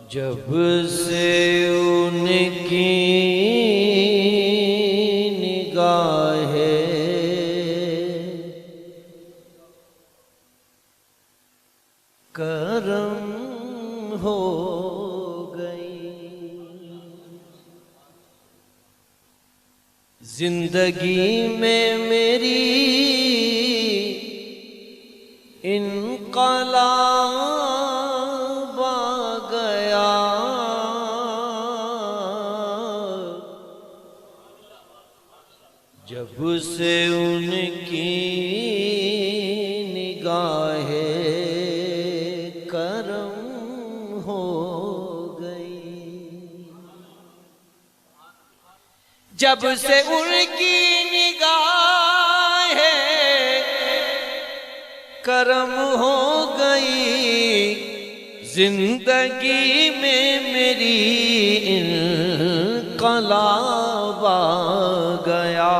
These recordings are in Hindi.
जब से उनकी निगाहें करम हो गई, जिंदगी में मेरी इनकलाब आ गया। जब से उनकी निगाहें करम हो गई, जब से उनकी निगाहें करम हो गई, जिंदगी में मेरी इनकलाब आ गया।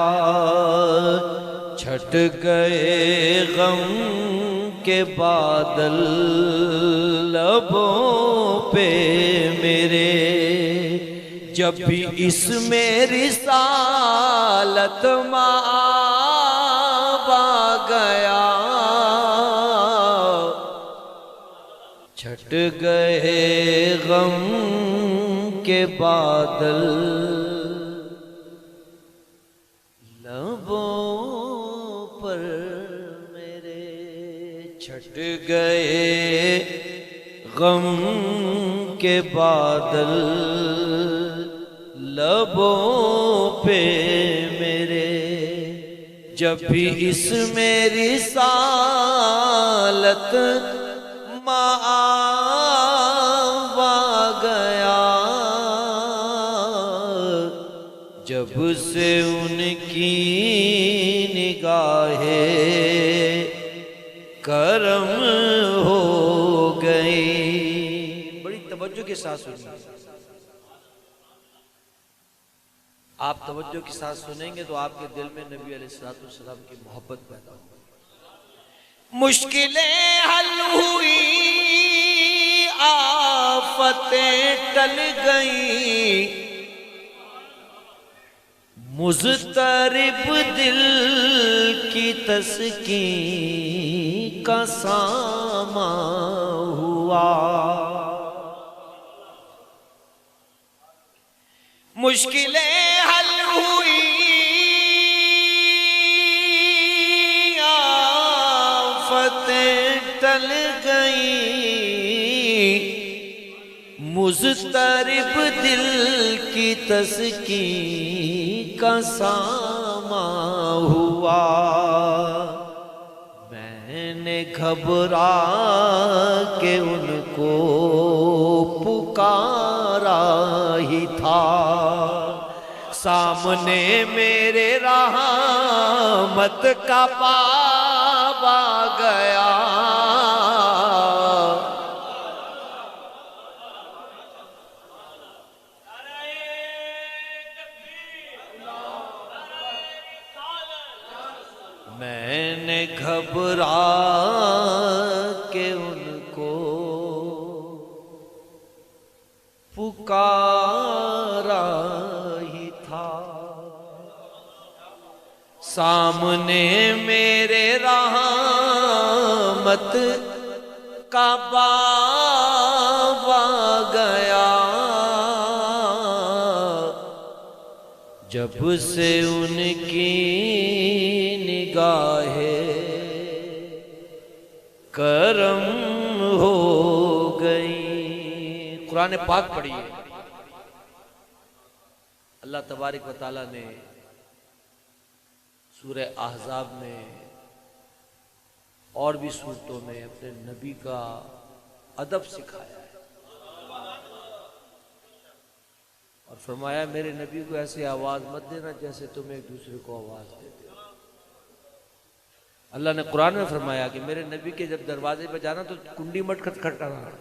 छट गए गम के बादल लबों पे मेरे, जब भी इसमें रिसालत माब आ गया। छट गए गम के बादल लबों पर मेरे, छट गए गम के बादल लबों पे मेरे, जब भी इसमें रिसालत माब आ गया। जब से उनकी निगाहें करम हो गई। बड़ी तवज्जो के साथ सुनिए, आप तवज्जो के साथ सुनेंगे तो आपके दिल में नबी अलैहिस्सलाम की मोहब्बत पैदा होगी। मुश्किलें हल हुई, आफतें टल गई, मुज़तरिब दिल की तस्कीन का सामा हुआ। मुश्किलें हल हुई, आफतें टल गई, मुज़तरिब दिल की तस्कीन का सामा हुआ। मैंने घबरा के उनको पुकारा ही था, सामने मेरे रहमत का बाब आ गया। मैंने घबरा के उनको पुकारा ही था, सामने मेरे रहमत का बाब आ गया। जब से उनकी निगाहें करम हो गई। कुरान पाक पढ़िए, अल्लाह तबारक व तआला ने सूरह अहज़ाब में और भी सूरतों में अपने नबी का अदब सिखाया है और फरमाया मेरे नबी को ऐसे आवाज मत देना जैसे तुम एक दूसरे को आवाज देते हो। अल्लाह ने कुरान में फरमाया कि मेरे नबी के जब दरवाजे पे जाना तो कुंडी मत खटखटाना,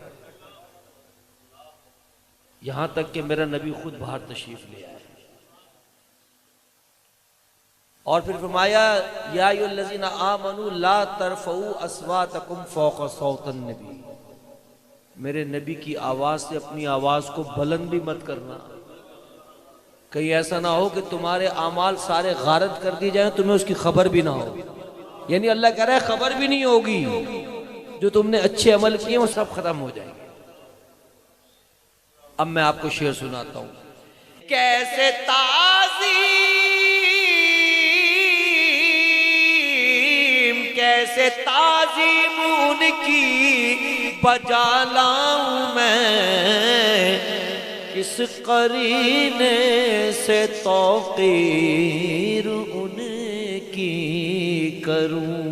यहां तक कि मेरा नबी खुद बाहर तशरीफ ले आए। और फिर फरमाया या अय्युहल्लज़ीना आमनू ला तरफ़ऊ अस्वातकुम फ़ौक़ सौतिन नबी, मेरे नबी की आवाज से अपनी आवाज को बुलंद भी मत करना, कहीं ऐसा ना हो कि तुम्हारे आमाल सारे गारत कर दिए जाए, तुम्हें उसकी खबर भी ना हो। यानी अल्लाह कह रहा है खबर भी नहीं होगी, जो तुमने अच्छे अमल किए वो सब खत्म हो जाएंगे। अब मैं आपको शेर सुनाता हूं। कैसे ताज़ीम, कैसे ताज़ीम उनकी बजा लाऊं मैं, किस करीने से तौक़ीर उनकी करूं।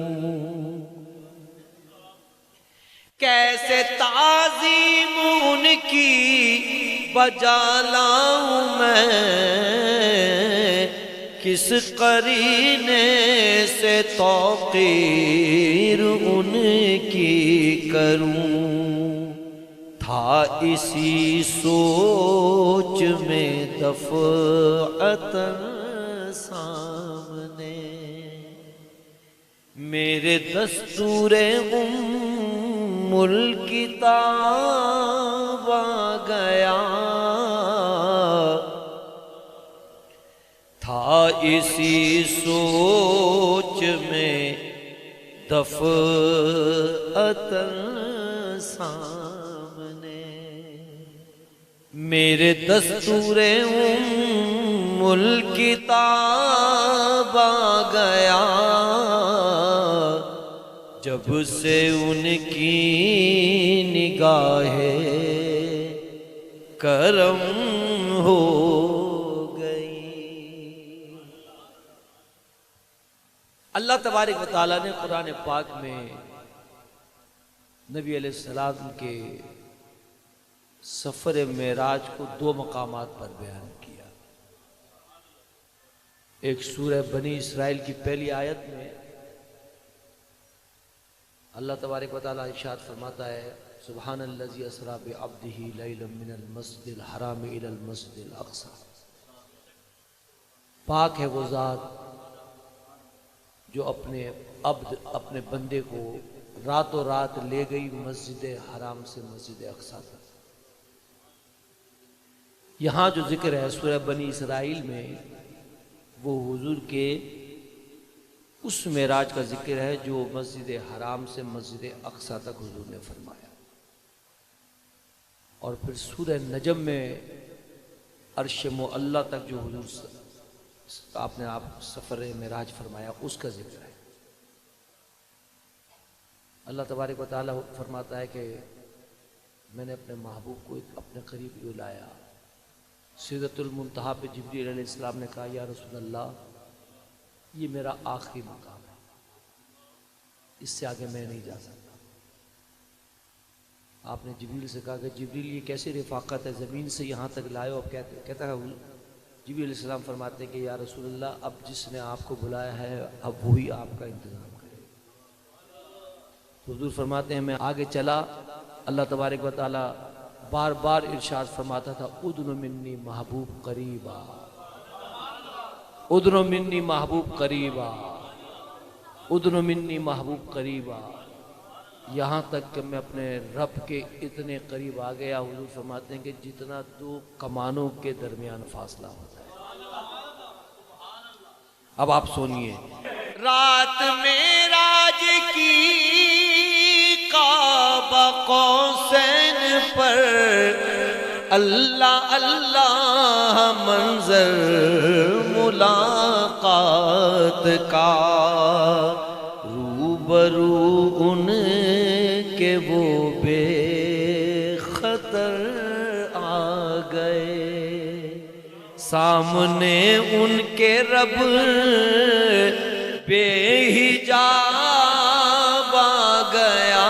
कैसे ताज़ीम उनकी बजा लाऊं मैं, किस करीने से तौक़ीर उनकी करूं। था इसी सोच में दफ़अतन सामने, मेरे दस्तूरे उम्मुल किताब आ गया। था इसी सोच में दफ़अतन सामने, मेरे दस्तूरे उम्मुल किताब आ गया। जब से उनकी निगाहे करम हो गई। अल्लाह तबारक व तआला ने कुरान पाक में नबी अलैहिस्सलाम के सफर मेराज को दो मकामात पर बयान किया। एक सूरह बनी इसराइल की पहली आयत में अल्लाह तबारक व तआला इरशाद फरमाता है, सुब्हानल्लज़ी असरा बिअब्दिही लैलन मिनल मस्जिदिल हराम इलल मस्जिदिल अक़सा। पाक है वो ज़ात जो अपने अब्द, अपने बंदे को रातों रात ले गई मस्जिद हराम से मस्जिद अक़सा तक। यहाँ जो जिक्र है सूरह बनी इसराइल में, वो हुजूर के उस मेराज का जिक्र है जो मस्जिद हराम से मस्जिद अक़सा तक हुजूर ने फरमाया। और फिर सूरह नजम में अर्श मुअल्ला तक जो हुजूर आपने आप सफ़र मेराज फरमाया, उसका जिक्र है। अल्लाह तबारक व तआला फरमाता है कि मैंने अपने महबूब को अपने करीब बुलाया। सिदरतुल मुंतहा पे जिब्रील अलैहिस्सलाम ने कहा, या रसूल अल्लाह, ये मेरा आखिरी मकाम है, इससे आगे मैं नहीं जा सकता। आपने जिब्रील से कहा कि जिब्रील ये कैसी रिफाकत है, ज़मीन से यहाँ तक लाए हो। अब कहता है जिब्रील अलैहिस्सलाम फरमाते हैं कि या रसूल अल्लाह, अब जिसने आपको बुलाया है अब वही आपका इंतज़ाम करे। तो हुजूर फरमाते हैं मैं आगे चला, अल्लाह तबारक व तआला बार बार इरशाद फरमाता था, उदनु मिन्नी महबूब करीबा, उदनु मिन्नी महबूब करीबा, उदनु मिन्नी महबूब करीबा। यहाँ तक कि मैं अपने रब के इतने करीब आ गया, हुजूर फरमाते हैं कि जितना दो कमानों के दरमियान फासला होता है। अब आप सुनिए, रात में राज की काबा कौसैन पर अल्लाह अल्लाह मंजर मुलाकात का, रूबरू उनके वो बेखतर आ गए। सामने उनके रब बेहिजाब आ गया,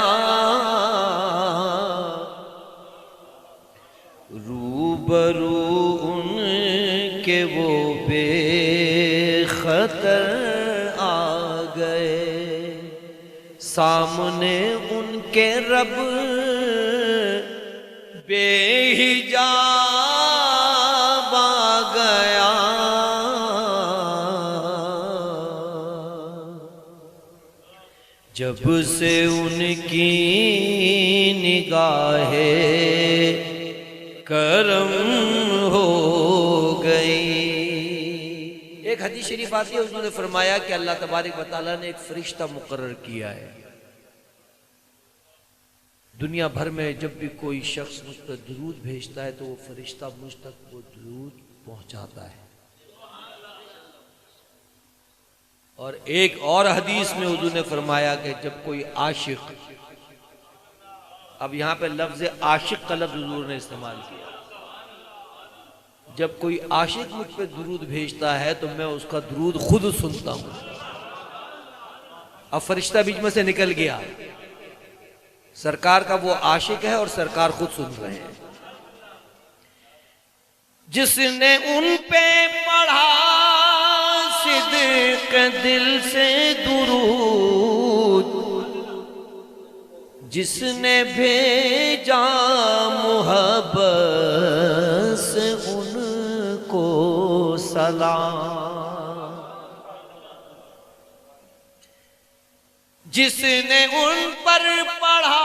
रूबरू उनके वो बेखतर आ गए। सामने उनके रब बेहिजाब आ गया। जब से उनकी निगाहे करम हो गई। एक हदीस शरीफ आती है, उसने फरमाया कि अल्लाह तबारक व तआला ने एक फरिश्ता मुकर्रर किया है। दुनिया भर में जब भी कोई शख्स मुझ पर दुरूद भेजता है तो वो फरिश्ता मुझ तक वो दुरूद पहुंचाता है। और एक और हदीस में हुजूर ने फरमाया कि जब कोई आशिक, अब यहां पे लफ्ज आशिक का लफ्ज हुजूर ने इस्तेमाल किया, जब कोई आशिक मुझ पे दुरूद भेजता है तो मैं उसका दुरूद खुद सुनता हूं। अब फरिश्ता बीच में से निकल गया, सरकार का वो आशिक है और सरकार खुद सुन रहे हैं। जिसने उन पे पढ़ा सिद्क दिल से दुरूद, जिसने भेजा मुहब्बत से उनको सलाम, जिसने उन पर पढ़ा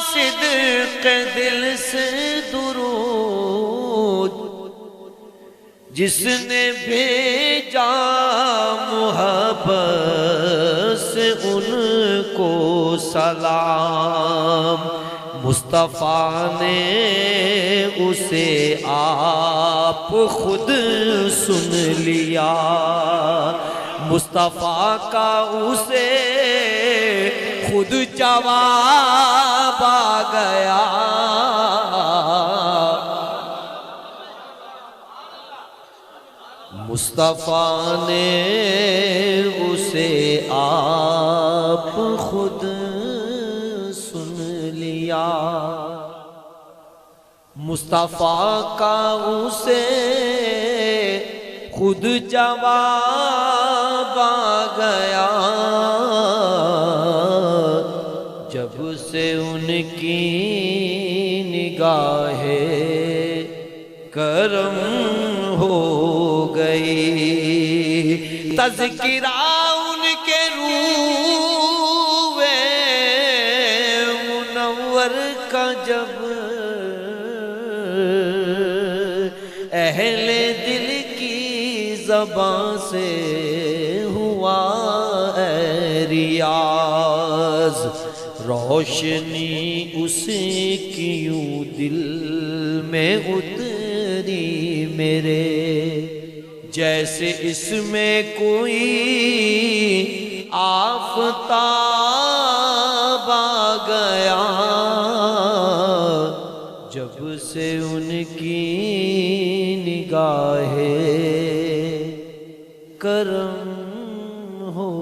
सिद्क दिल से दुरूद, जिसने भेजा मुहब्बत से उनको सलाम, मुस्तफ़ा ने उसे आप खुद सुन लिया, मुस्तफ़ा का उसे खुद जवाब आ गया। मुस्तफ़ा ने उसे आप खुद सुन लिया, मुस्तफ़ा का उसे खुद जवाब आ गया। जब से उनकी निगाहे करम हो गई, तज़किरा उनके रूए मुनव्वर का जब अहले दिल की ज़बां से हुआ रियाज, रोशनी उसकी यूं दिल में उतरी मेरे, जैसे इसमें कोई आफ़ताब आ गया। जब से उनकी निगाहे करम हो